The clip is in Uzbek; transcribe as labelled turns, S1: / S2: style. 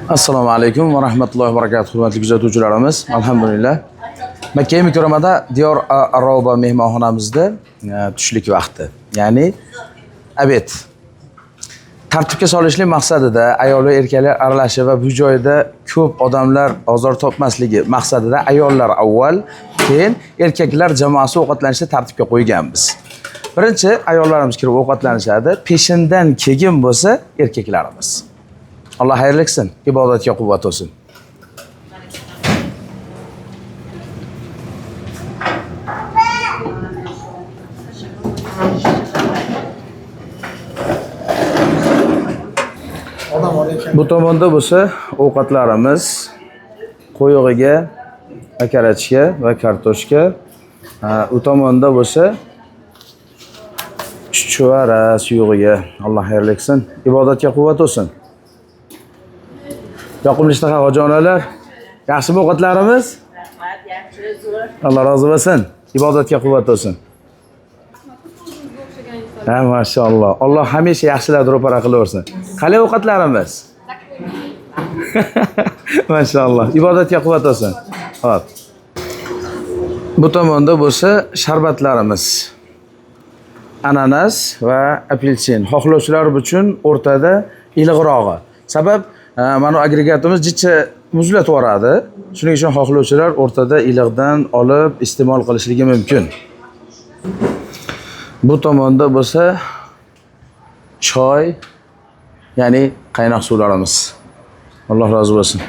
S1: Assalomu alaykum va rahmatullohi va barakatuh. Hurmatli kuzatuvchilarimiz, alhamdulillah. Makka mukarramada Diyor Aroba mehmonxonamizda tushlik vaqti. Ya'ni obed. Tartibga solishlik maqsadida ayol va erkaklar aralashishi va bu joyda ko'p odamlar ozor topmasligi maqsadida ayollar avval, keyin erkaklar jamoasi ovqatlanishni tartibga qo'yganmiz. Birinchi ayollarimiz kirib ovqatlanishadi, peshindan keyin bo'lsa erkaklarimiz. Allah xayrli qilsin, ibodatga quvvat olsin. Bu tomonda bo'lsa ovqatlarimiz qo'yig'iga, akarachga va kartoshka. U tomonda bo'lsa chuchvara suyug'iga. Alloh xayrli qilsin, ibodatga quvvat olsin. Yoqimli ishtaha ojonalar, yaxshi ovqatlarimiz. Alloh rozi bo'lsin, ibodatga quvvat olsin. Ha, maşallah. Allah hamisha yaxshilarni ro'para qilaversin. Qalay ovqatlarimiz? Maşallah. Ibodatga quvvat olsin. Xo'p. Bu tomonda bo'lsa sharbatlarimiz. Ananas va apelsin. Xohlovchilar uchun o'rtada iliqrog'i. Sabab mana agregatimiz jicha muzlatib yuboradi. Shuning uchun xohlovchilar o'rtada iliqdan olib iste'mol qilishligi mumkin. Bu tomonda bo'lsa choy, ya'ni qaynoq suvlarimiz. Alloh rozi bo'lsin.